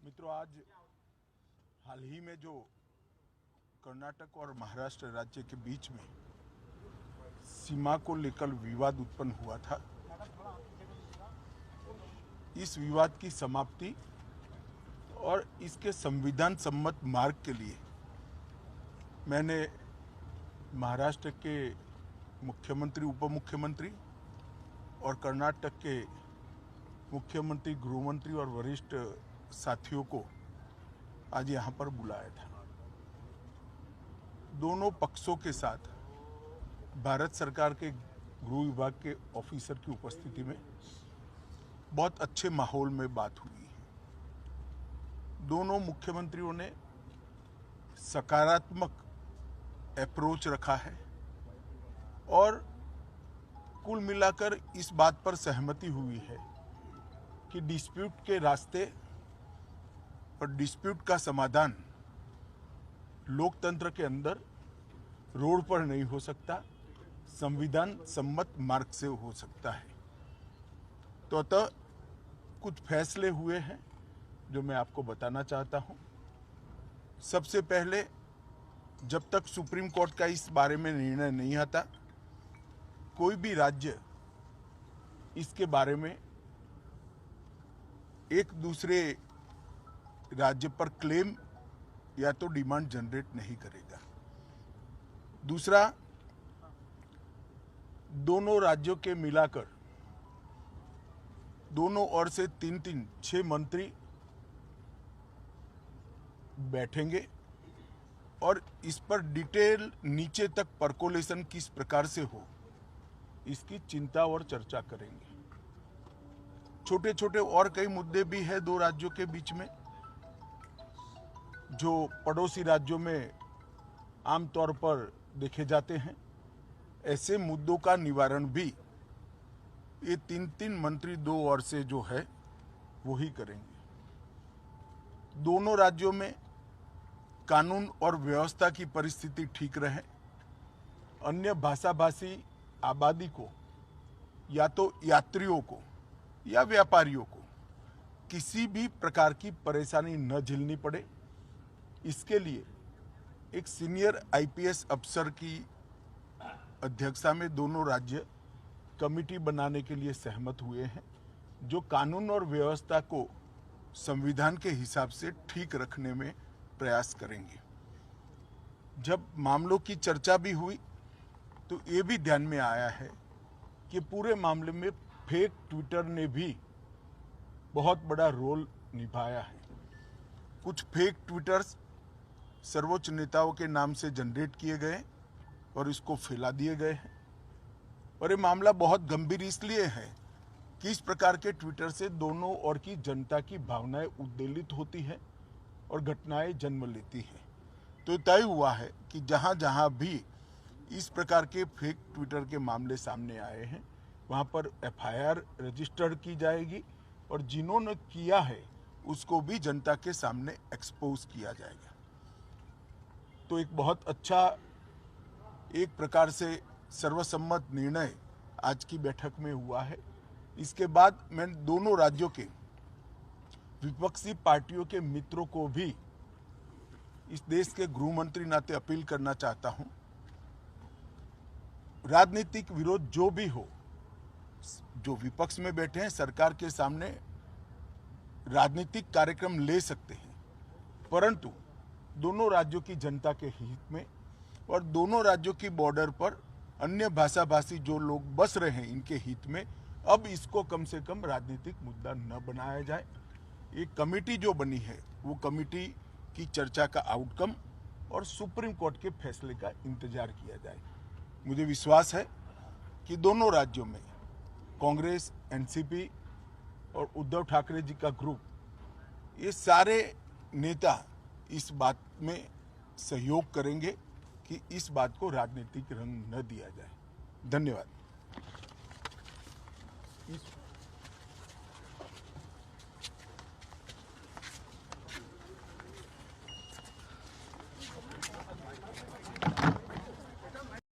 मित्रों, आज हाल ही में जो कर्नाटक और महाराष्ट्र राज्य के बीच में सीमा को लेकर विवाद उत्पन्न हुआ था, इस विवाद की समाप्ति और इसके संविधान सम्मत मार्ग के लिए मैंने महाराष्ट्र के मुख्यमंत्री, उप मुख्यमंत्री और कर्नाटक के मुख्यमंत्री, गृहमंत्री और वरिष्ठ साथियों को आज यहाँ पर बुलाया था। दोनों पक्षों के साथ भारत सरकार के गृह विभाग के ऑफिसर की उपस्थिति में बहुत अच्छे माहौल में बात हुई है। दोनों मुख्यमंत्रियों ने सकारात्मक अप्रोच रखा है और कुल मिलाकर इस बात पर सहमति हुई है कि डिस्प्यूट के रास्ते और डिस्प्यूट का समाधान लोकतंत्र के अंदर रोड पर नहीं हो सकता, संविधान सम्मत मार्ग से हो सकता है। तो अतः कुछ फैसले हुए हैं जो मैं आपको बताना चाहता हूं। सबसे पहले, जब तक सुप्रीम कोर्ट का इस बारे में निर्णय नहीं आता, कोई भी राज्य इसके बारे में एक दूसरे राज्य पर क्लेम या तो डिमांड जनरेट नहीं करेगा। दूसरा, दोनों राज्यों के मिलाकर दोनों ओर से 6 मंत्री बैठेंगे और इस पर डिटेल नीचे तक परकोलेशन किस प्रकार से हो, इसकी चिंता और चर्चा करेंगे। छोटे छोटे और कई मुद्दे भी हैं दो राज्यों के बीच में, जो पड़ोसी राज्यों में आमतौर पर देखे जाते हैं। ऐसे मुद्दों का निवारण भी ये 3 मंत्री दो ओर से जो है वो ही करेंगे। दोनों राज्यों में कानून और व्यवस्था की परिस्थिति ठीक रहे, अन्य भाषाभाषी आबादी को या तो यात्रियों को या व्यापारियों को किसी भी प्रकार की परेशानी न झेलनी पड़े, इसके लिए एक सीनियर आईपीएस अफसर की अध्यक्षता में दोनों राज्य कमेटी बनाने के लिए सहमत हुए हैं, जो कानून और व्यवस्था को संविधान के हिसाब से ठीक रखने में प्रयास करेंगे। जब मामलों की चर्चा भी हुई तो ये भी ध्यान में आया है कि पूरे मामले में फेक ट्विटर ने भी बहुत बड़ा रोल निभाया है। कुछ फेक ट्विटर्स सर्वोच्च नेताओं के नाम से जनरेट किए गए और इसको फैला दिए गए हैं। और ये मामला बहुत गंभीर इसलिए है कि इस प्रकार के ट्विटर से दोनों ओर की जनता की भावनाएं उद्वेलित होती हैं और घटनाएं जन्म लेती हैं। तो तय हुआ है कि जहां जहां भी इस प्रकार के फेक ट्विटर के मामले सामने आए हैं, वहां पर एफआईआर रजिस्टर्ड की जाएगी और जिन्होंने किया है उसको भी जनता के सामने एक्सपोज किया जाएगा। तो एक बहुत अच्छा, एक प्रकार से सर्वसम्मत निर्णय आज की बैठक में हुआ है। इसके बाद मैं दोनों राज्यों के विपक्षी पार्टियों के मित्रों को भी इस देश के गृह मंत्री नाते अपील करना चाहता हूं, राजनीतिक विरोध जो भी हो, जो विपक्ष में बैठे हैं सरकार के सामने राजनीतिक कार्यक्रम ले सकते हैं, परंतु दोनों राज्यों की जनता के हित में और दोनों राज्यों की बॉर्डर पर अन्य भाषाभाषी जो लोग बस रहे हैं इनके हित में अब इसको कम से कम राजनीतिक मुद्दा न बनाया जाए। एक कमेटी जो बनी है वो कमेटी की चर्चा का आउटकम और सुप्रीम कोर्ट के फैसले का इंतजार किया जाए। मुझे विश्वास है कि दोनों राज्यों में कांग्रेस, एनसीपी और उद्धव ठाकरे जी का ग्रुप, ये सारे नेता इस बात में सहयोग करेंगे कि इस बात को राजनीतिक रंग न दिया जाए। धन्यवाद।